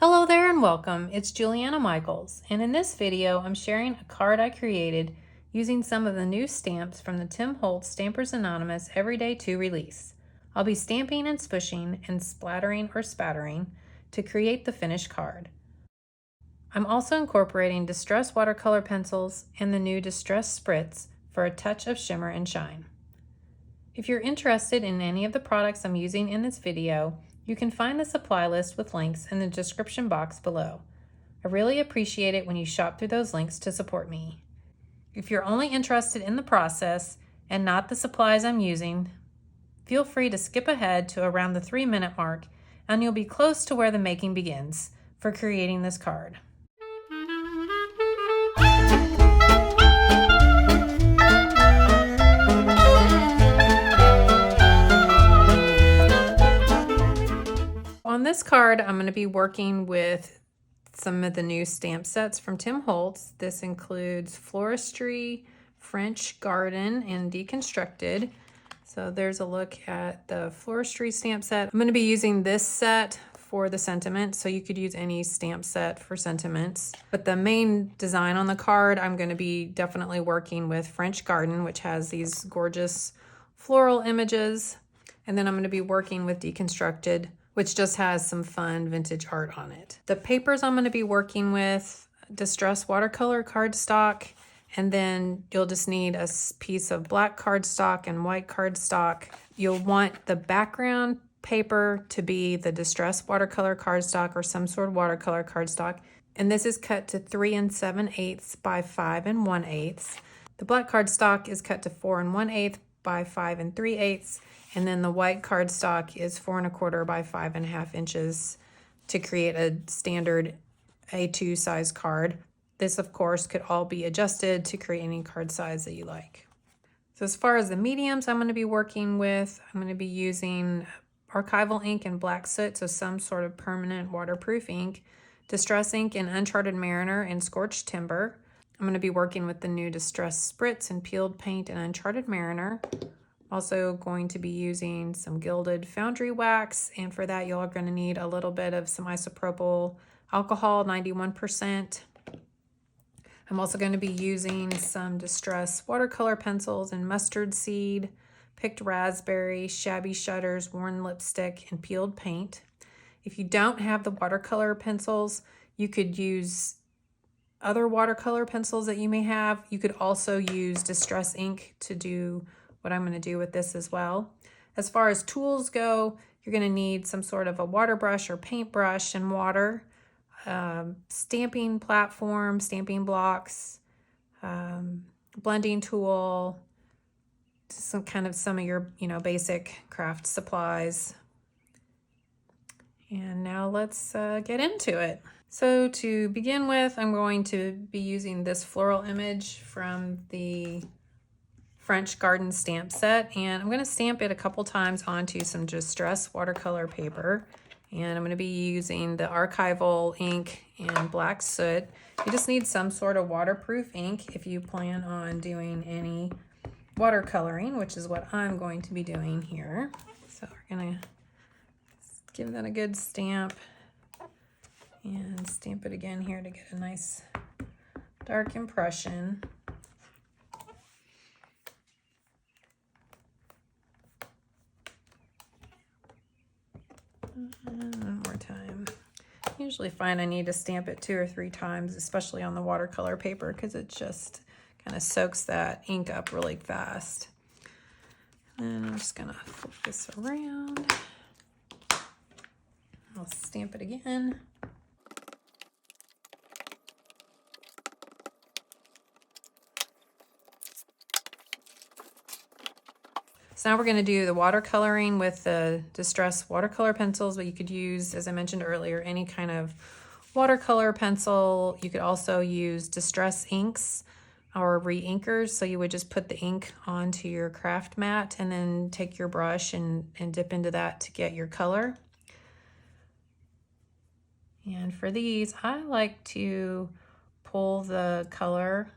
Hello there and welcome. It's Juliana Michaels, and in this video I'm sharing a card I created using some of the new stamps from the Tim Holtz Stampers Anonymous Everyday 2 release. I'll be stamping and smushing and splattering or spattering to create the finished card. I'm also incorporating distress watercolor pencils and the new distress Spritz for a touch of shimmer and shine. If you're interested in any of the products I'm using in this video, you can find the supply list with links in the description box below. I really appreciate it when you shop through those links to support me. If you're only interested in the process and not the supplies I'm using, feel free to skip ahead to around the 3-minute mark and you'll be close to where the making begins for creating this card. On this card, I'm going to be working with some of the new stamp sets from Tim Holtz. This includes Floristry, French Garden, and Deconstructed. So there's a look at the Floristry stamp set. I'm going to be using this set for the sentiment, so you could use any stamp set for sentiments. But the main design on the card, I'm going to be definitely working with French Garden, which has these gorgeous floral images. And then I'm going to be working with Deconstructed, which just has some fun vintage art on it. The papers I'm going to be working with, distress watercolor cardstock, and then you'll just need a piece of black cardstock and white cardstock. You'll want the background paper to be the distress watercolor cardstock or some sort of watercolor cardstock. And this is cut to 3 7/8 by 5 1/8. The black cardstock is cut to 4 1/8 by 5 3/8. And then the white cardstock is 4 1/4 by 5 1/2 inches to create a standard A2 size card. This, of course, could all be adjusted to create any card size that you like. So as far as the mediums I'm going to be working with, I'm going to be using archival ink and black soot, so some sort of permanent waterproof ink, distress ink in Uncharted Mariner and Scorched Timber. I'm going to be working with the new distress Spritz and peeled paint in Uncharted Mariner. Also going to be using some gilded foundry wax, and for that you're going to need a little bit of some isopropyl alcohol, 91%. I'm also going to be using some distress watercolor pencils in mustard seed, picked raspberry, shabby shutters, worn lipstick, and peeled paint. If you don't have the watercolor pencils, you could use other watercolor pencils that you may have. You could also use distress ink to do what I'm going to do with this as well. As far as tools go, you're going to need some sort of a water brush or paintbrush and water, stamping platform, stamping blocks, blending tool, some of your basic craft supplies. And now let's get into it. So to begin with, I'm going to be using this floral image from the French Garden stamp set, and I'm going to stamp it a couple times onto some distress watercolor paper, and I'm going to be using the archival ink and black soot. You just need some sort of waterproof ink if you plan on doing any watercoloring, which is what I'm going to be doing here. So we're going to give that a good stamp and stamp it again here to get a nice dark impression. One more time. I usually find I need to stamp it 2 or 3 times, especially on the watercolor paper, because it just kind of soaks that ink up really fast. And I'm just gonna flip this around. I'll stamp it again. So now we're going to do the watercoloring with the distress watercolor pencils, but you could use, as I mentioned earlier, any kind of watercolor pencil. You could also use distress inks or re-inkers. So you would just put the ink onto your craft mat and then take your brush and dip into that to get your color. And for these, I like to pull the color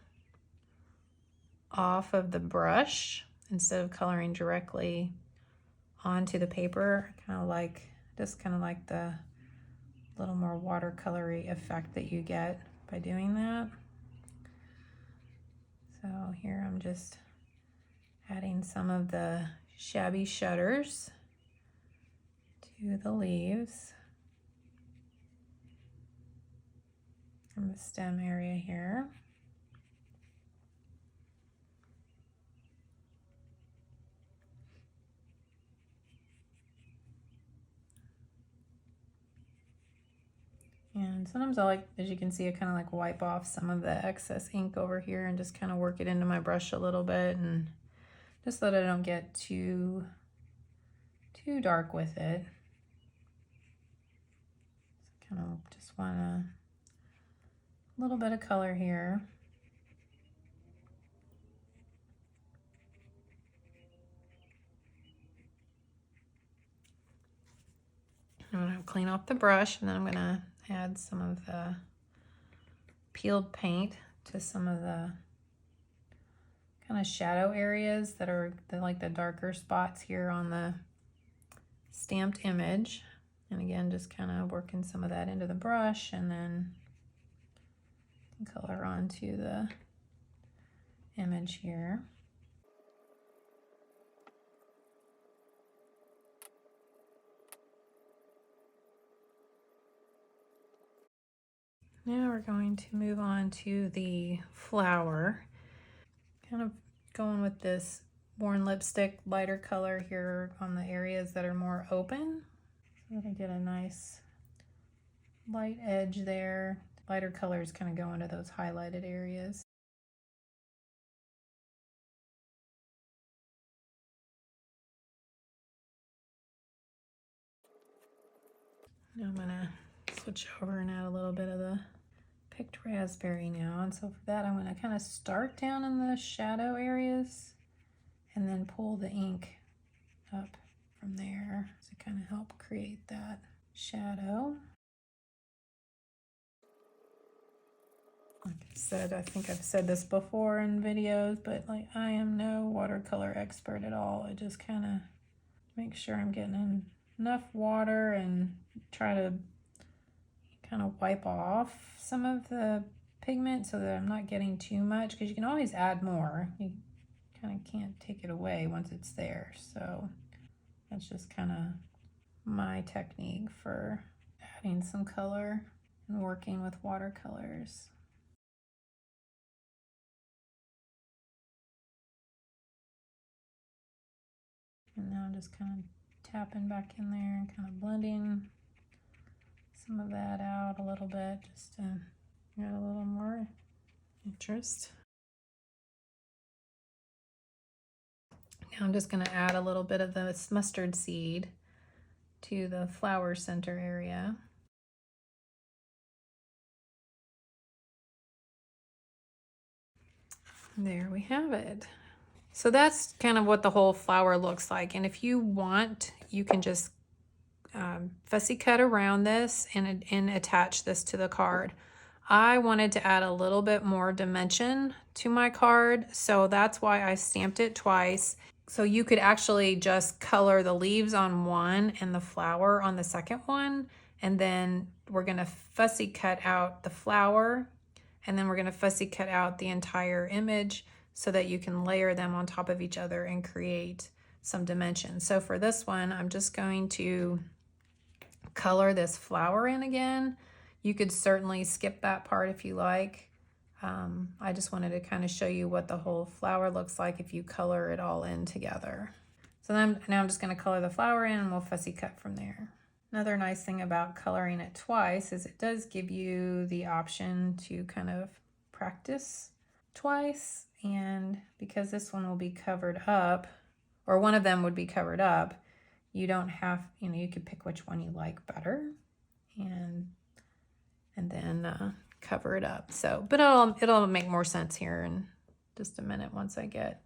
off of the brush instead of coloring directly onto the paper. Just kind of like the little more watercolory effect that you get by doing that. So here I'm just adding some of the shabby shutters to the leaves from the stem area here. And sometimes I like, as you can see, I kind of like wipe off some of the excess ink over here and just kind of work it into my brush a little bit, and just so that I don't get too dark with it. So kind of just want a little bit of color here. I'm going to clean off the brush, and then I'm going to add some of the peeled paint to some of the kind of shadow areas that are like the darker spots here on the stamped image. And again, just kind of working some of that into the brush, and then color onto the image here. Now we're going to move on to the flower. Kind of going with this worn lipstick lighter color here on the areas that are more open, so that I get a nice light edge there. Lighter colors kind of go into those highlighted areas. Now I'm gonna switch over and add a little bit of the picked raspberry now. And so for that, I'm gonna kind of start down in the shadow areas and then pull the ink up from there to kind of help create that shadow. Like I said, I think I've said this before in videos, but like, I am no watercolor expert at all. I just kind of make sure I'm getting enough water and try to kind of wipe off some of the pigment so that I'm not getting too much, because you can always add more. You kind of can't take it away once it's there. So that's just kind of my technique for adding some color and working with watercolors. And now I'm just kind of tapping back in there and kind of blending some of that out a little bit, just to add a little more interest. Now I'm just going to add a little bit of this mustard seed to the flower center area. There we have it. So that's kind of what the whole flower looks like. And if you want, you can just fussy cut around this and attach this to the card. I wanted to add a little bit more dimension to my card, so that's why I stamped it twice. So you could actually just color the leaves on one and the flower on the second one, and then we're gonna fussy cut out the flower, and then we're gonna fussy cut out the entire image so that you can layer them on top of each other and create some dimension. So for this one, I'm just going to color this flower in again. You could certainly skip that part if you like. I just wanted to kind of show you what the whole flower looks like if you color it all in together. So then now I'm just going to color the flower in, and we'll fussy cut from there. Another nice thing about coloring it twice is it does give you the option to kind of practice twice. And because this one will be covered up, or one of them would be covered up, you don't have, you could pick which one you like better and then cover it up. So, but it'll make more sense here in just a minute once I get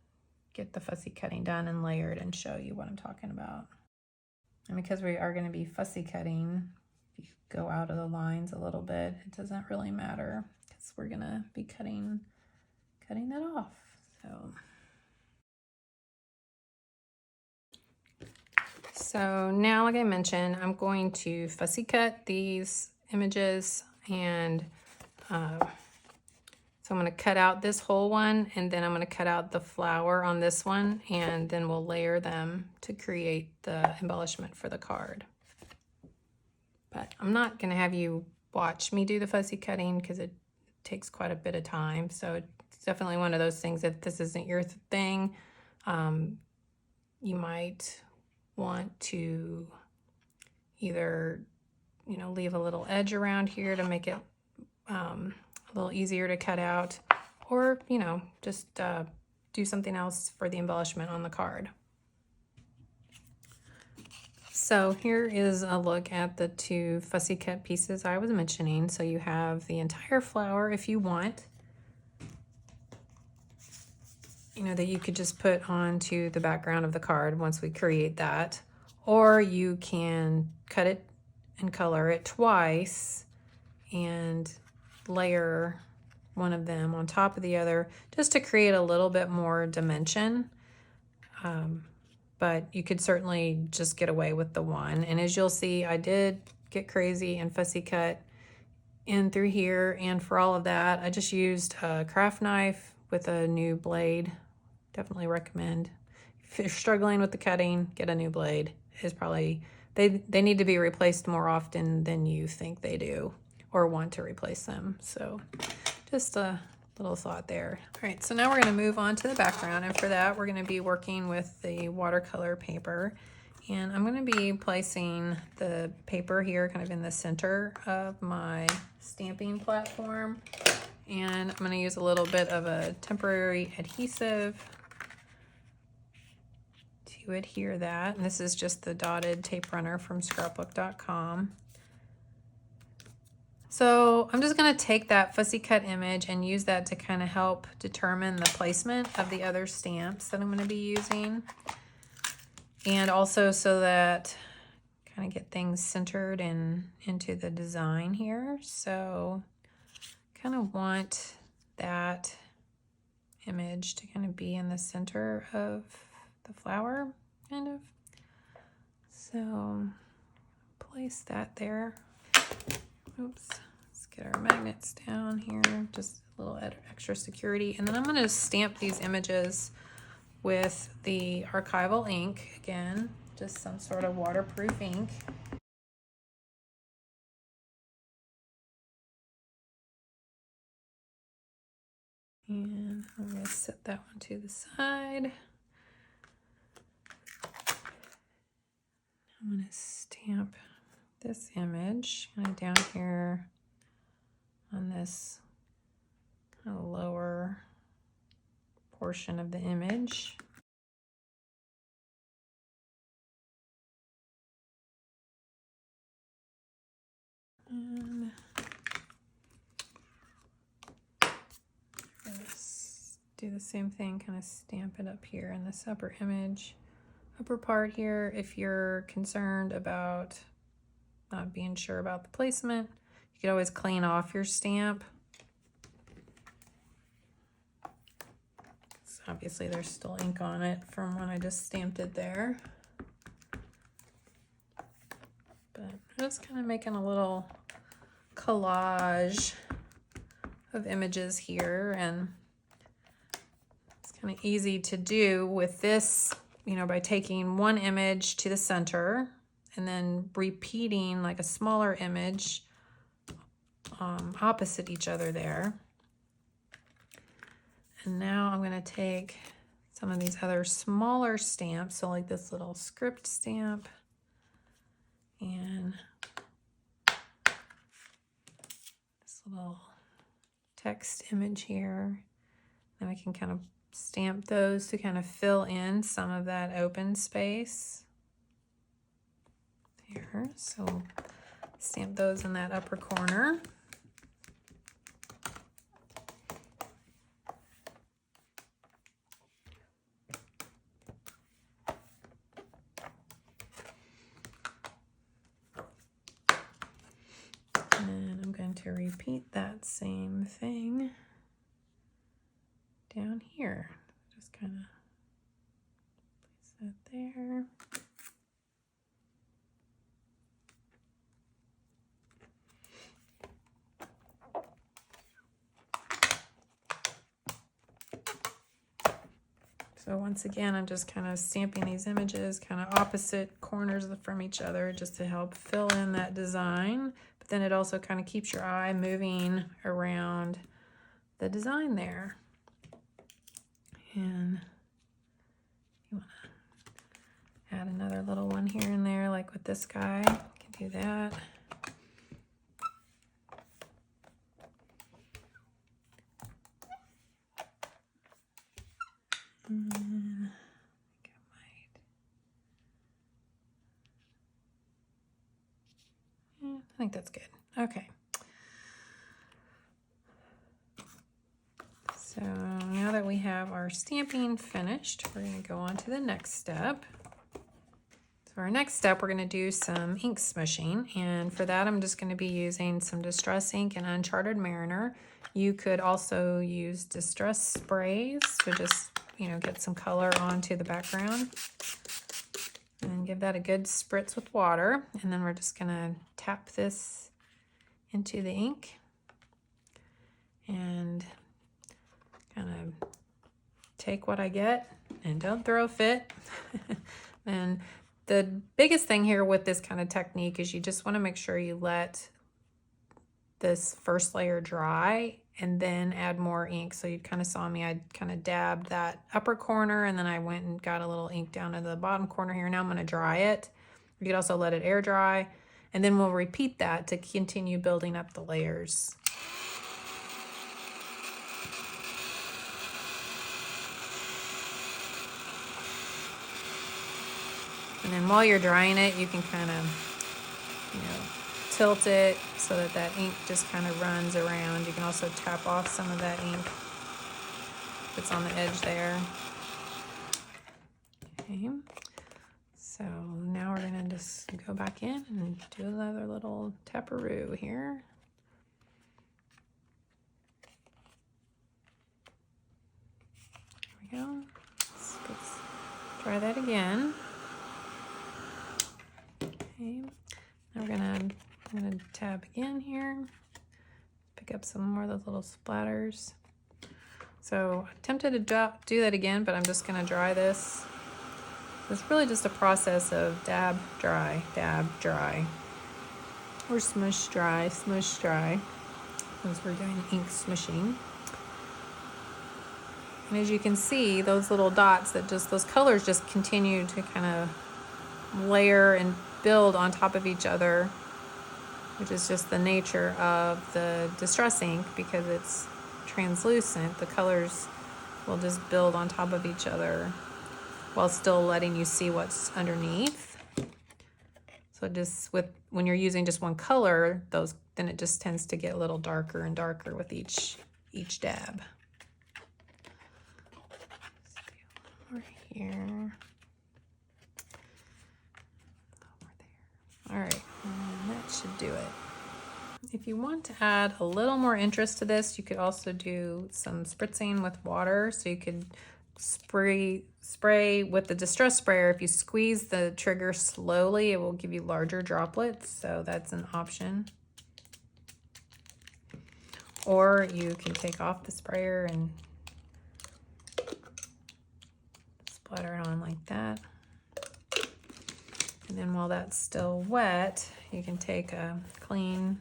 the fussy cutting done and layered and show you what I'm talking about. And because we are going to be fussy cutting, if you go out of the lines a little bit, it doesn't really matter because we're going to be cutting that off. So now, like I mentioned, I'm going to fussy cut these images, and so I'm going to cut out this whole one, and then I'm going to cut out the flower on this one, and then we'll layer them to create the embellishment for the card. But I'm not going to have you watch me do the fussy cutting because it takes quite a bit of time. So it's definitely one of those things, if this isn't your thing, you might want to either, you know, leave a little edge around here to make it a little easier to cut out, or, you know, just do something else for the embellishment on the card. So here is a look at the two fussy cut pieces I was mentioning. So you have the entire flower if you want, you know, that you could just put onto the background of the card once we create that. Or you can cut it and color it twice and layer one of them on top of the other just to create a little bit more dimension. But you could certainly just get away with the one. And as you'll see, I did get crazy and fussy cut in through here. And for all of that, I just used a craft knife with a new blade. Definitely recommend. If you're struggling with the cutting, get a new blade. It's probably, they need to be replaced more often than you think they do or want to replace them. So just a little thought there. All right, so now we're going to move on to the background, and for that we're going to be working with the watercolor paper, and I'm going to be placing the paper here kind of in the center of my stamping platform, and I'm going to use a little bit of a temporary adhesive to adhere that, and this is just the dotted tape runner from scrapbook.com. So I'm just going to take that fussy cut image and use that to kind of help determine the placement of the other stamps that I'm going to be using. And also so that kind of get things centered and into the design here. So kind of want that image to kind of be in the center of the flower, kind of. So place that there. Oops, let's get our magnets down here, just a little extra security. And then I'm going to stamp these images with the archival ink, again, just some sort of waterproof ink. And I'm going to set that one to the side. I'm going to stamp this image kind of down here on this kind of lower portion of the image. And let's do the same thing, kind of stamp it up here in this upper image, upper part here. If you're concerned about not being sure about the placement, you could always clean off your stamp. So obviously there's still ink on it from when I just stamped it there. But I'm just kind of making a little collage of images here, and it's kind of easy to do with this, you know, by taking one image to the center and then repeating like a smaller image opposite each other there. And now I'm going to take some of these other smaller stamps, so like this little script stamp and this little text image here. Then we can kind of stamp those to kind of fill in some of that open space there. So stamp those in that upper corner. And I'm going to repeat that same thing down here. Just kind of place that there. So once again, I'm just kind of stamping these images kind of opposite corners from each other just to help fill in that design. But then it also kind of keeps your eye moving around the design there. And you want to add another little one here and there, like with this guy. You can do that. I think that's good. Okay. So now that we have our stamping finished, we're going to go on to the next step. So our next step, we're going to do some ink smushing. And for that, I'm just going to be using some Distress ink and Uncharted Mariner. You could also use Distress sprays to just, you know, get some color onto the background. And give that a good spritz with water. And then we're just going to tap this into the ink and kind of take what I get and don't throw a fit. And the biggest thing here with this kind of technique is you just want to make sure you let this first layer dry and then add more ink. So you kind of saw me, I kind of dabbed that upper corner and then I went and got a little ink down to the bottom corner here. Now I'm going to dry it. You could also let it air dry, and then we'll repeat that to continue building up the layers. And then while you're drying it, you can kind of, you know, tilt it so that that ink just kind of runs around. You can also tap off some of that ink that's on the edge there. Okay, so now we're gonna just go back in and do another little taparoo here. There we go. Let's try that again. Okay, now I'm gonna tab again here, pick up some more of those little splatters. So I attempted to do that again, but I'm just gonna dry this. It's really just a process of dab, dry, or smush, dry, as we're doing ink smushing. And as you can see, those little dots that those colors just continue to kind of layer and build on top of each other, which is just the nature of the Distress ink. Because it's translucent, the colors will just build on top of each other while still letting you see what's underneath. So just when you're using just one color, then it just tends to get a little darker and darker with each dab. Over here. Over there. All right, and that should do it. If you want to add a little more interest to this, you could also do some spritzing with water. So you could spray with the Distress sprayer. If you squeeze the trigger slowly, it will give you larger droplets. So that's an option. Or you can take off the sprayer and splatter it on like that. And then while that's still wet, you can take a cleanish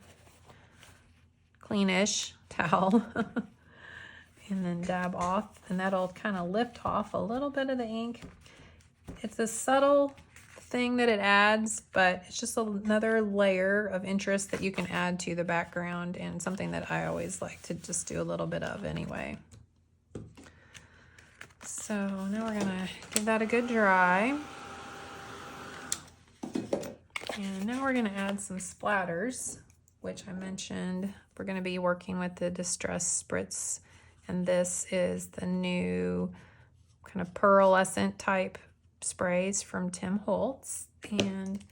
towel and then dab off, and that'll kind of lift off a little bit of the ink. It's a subtle thing that it adds, but it's just another layer of interest that you can add to the background, and something that I always like to just do a little bit of anyway. So now we're gonna give that a good dry. And now we're gonna add some splatters, which I mentioned. We're gonna be working with the Distress Spritz, and this is the new kind of pearlescent type sprays from Tim Holtz. And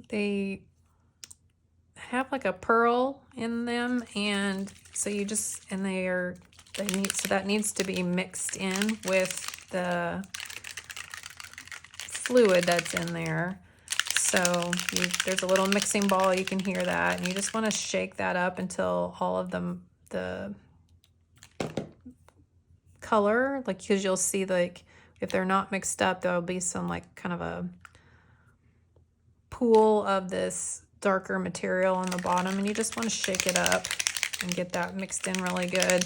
they have like a pearl in them, and so that needs to be mixed in with the fluid that's in there. So there's a little mixing ball, you can hear that, and you just want to shake that up until all of the color, like, because you'll see, like, if they're not mixed up, there'll be some like kind of a pool of this darker material on the bottom, and you just want to shake it up and get that mixed in really good.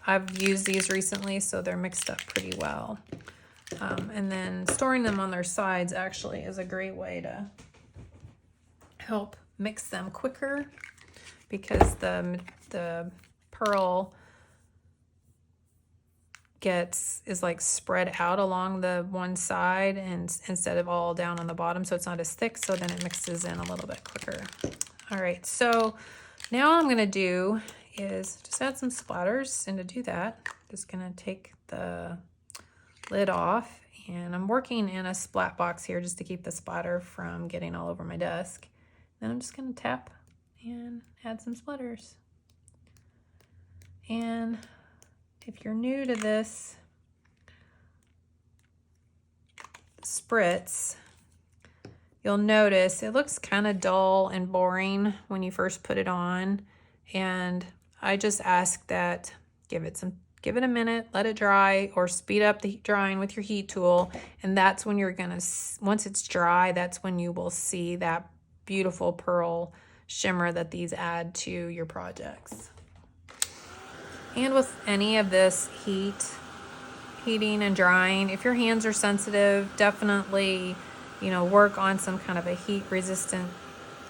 I've used these recently, so they're mixed up pretty well. And then storing them on their sides actually is a great way to help mix them quicker, because the pearl is like spread out along the one side and instead of all down on the bottom, so it's not as thick, so then it mixes in a little bit quicker. All right, so now all I'm gonna do is just add some splatters, and to do that, just gonna take the lid off, and I'm working in a splat box here just to keep the splatter from getting all over my desk. Then I'm just gonna tap and add some splatters. And if you're new to this Spritz, you'll notice it looks kind of dull and boring when you first put it on. And I just ask that give it a minute, let it dry, or speed up the drying with your heat tool. And that's when you're gonna, once it's dry, that's when you will see that beautiful pearl shimmer that these add to your projects. And with any of this heating and drying, if your hands are sensitive, definitely, work on some kind of a heat resistant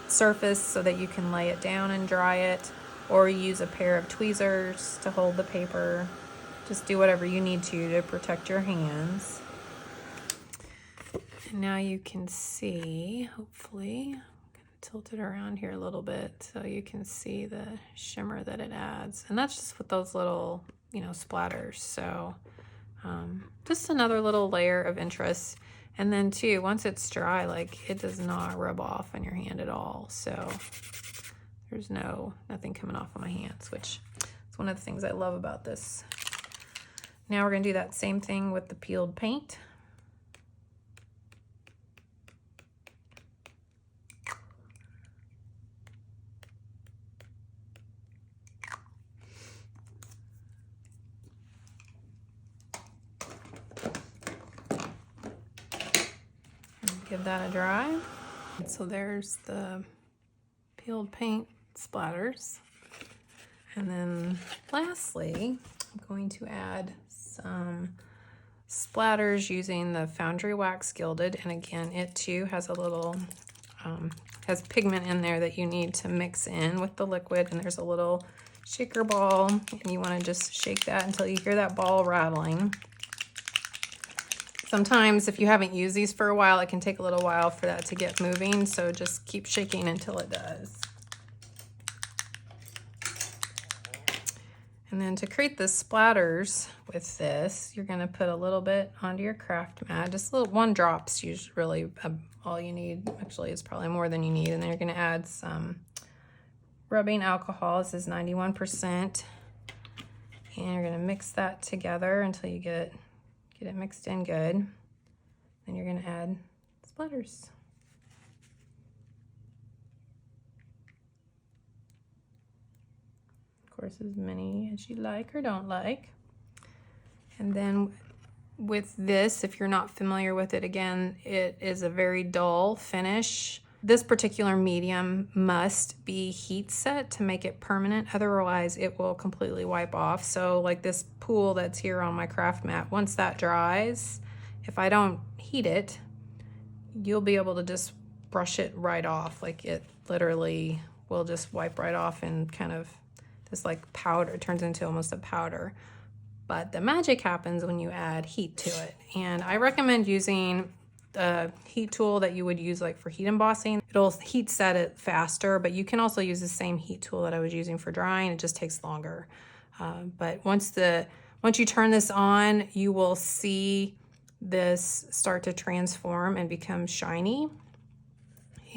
surface so that you can lay it down and dry it, or use a pair of tweezers to hold the paper. Just do whatever you need to protect your hands. And now you can see, hopefully, tilt it around here a little bit so you can see the shimmer that it adds. And that's just with those little, splatters. So just another little layer of interest. And then too, once it's dry, like, it does not rub off on your hand at all. So there's nothing coming off on my hands, which is one of the things I love about this. Now we're gonna do that same thing with the peeled paint. Give that a dry. So there's the peeled paint splatters. And then lastly, I'm going to add some splatters using the Foundry Wax Gilded. And again, it too has a little, has pigment in there that you need to mix in with the liquid. And there's a little shaker ball, and you want to just shake that until you hear that ball rattling. Sometimes if you haven't used these for a while, it can take a little while for that to get moving, so just keep shaking until it does. And then to create the splatters with this, you're gonna put a little bit onto your craft mat, just one drop's usually really all you need. Actually, it's probably more than you need. And then you're gonna add some rubbing alcohol. This is 91%. And you're gonna mix that together until you get it mixed in good. Then you're gonna add splatters. Of course, as many as you like or don't like. And then with this, if you're not familiar with it, again, it is a very dull finish. This particular medium must be heat set to make it permanent. Otherwise, it will completely wipe off. So like this pool that's here on my craft mat, once that dries, if I don't heat it, you'll be able to just brush it right off. Like, it literally will just wipe right off, and kind of this like powder, it turns into almost a powder. But the magic happens when you add heat to it. And I recommend using the heat tool that you would use like for heat embossing. It'll heat set it faster, but you can also use the same heat tool that I was using for drying. It just takes longer. But once you turn this on, you will see this start to transform and become shiny.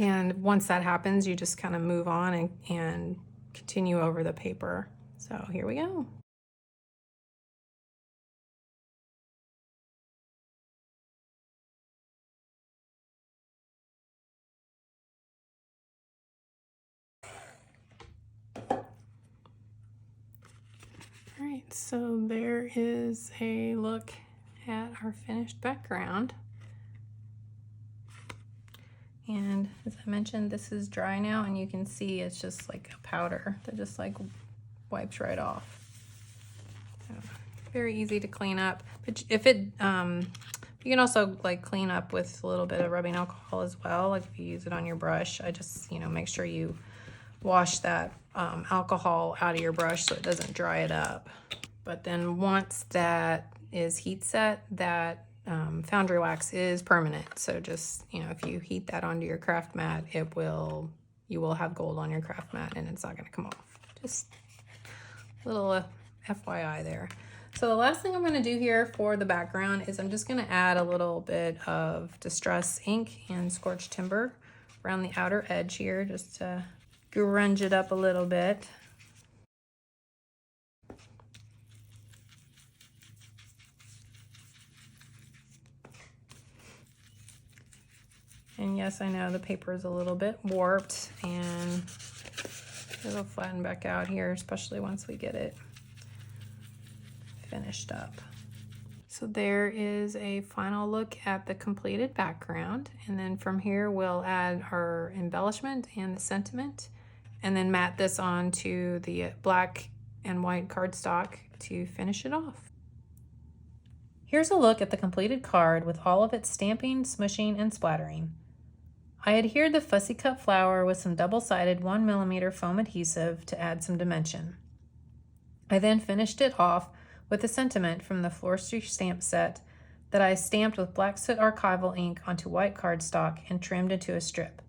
And once that happens, you just kind of move on and continue over the paper. So here we go. All right, So there is a look at our finished background. And as I mentioned, this is dry now, and you can see it's just like a powder that just like wipes right off. So, very easy to clean up. But if it, you can also like clean up with a little bit of rubbing alcohol as well. Like if you use it on your brush, I just, make sure you wash that alcohol out of your brush so it doesn't dry it up. But then once that is heat set, that foundry wax is permanent. So just, if you heat that onto your craft mat, you will have gold on your craft mat and it's not going to come off. Just a little FYI there. So the last thing I'm going to do here for the background is I'm just going to add a little bit of Distress ink and Scorched Timber around the outer edge here, just to grunge it up a little bit. And yes, I know the paper is a little bit warped and it'll flatten back out here, especially once we get it finished up. So there is a final look at the completed background. And then from here, we'll add our embellishment and the sentiment, and then mat this onto the black and white cardstock to finish it off. Here's a look at the completed card with all of its stamping, smushing, and splattering. I adhered the fussy cut flower with some double-sided 1mm foam adhesive to add some dimension. I then finished it off with the sentiment from the floristry stamp set that I stamped with black soot archival ink onto white cardstock and trimmed into a strip.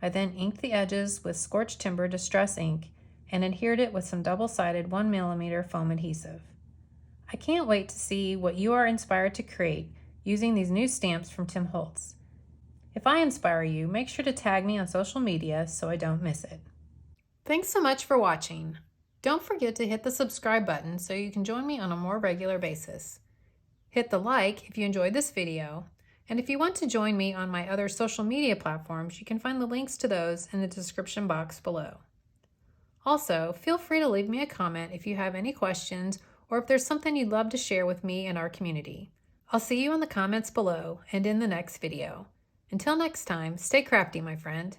I then inked the edges with Scorched Timber Distress ink and adhered it with some double-sided 1mm foam adhesive. I can't wait to see what you are inspired to create using these new stamps from Tim Holtz. If I inspire you, make sure to tag me on social media so I don't miss it. Thanks so much for watching. Don't forget to hit the subscribe button so you can join me on a more regular basis. Hit the like if you enjoyed this video, and if you want to join me on my other social media platforms, you can find the links to those in the description box below. Also, feel free to leave me a comment if you have any questions or if there's something you'd love to share with me and our community. I'll see you in the comments below and in the next video. Until next time, stay crafty, my friend.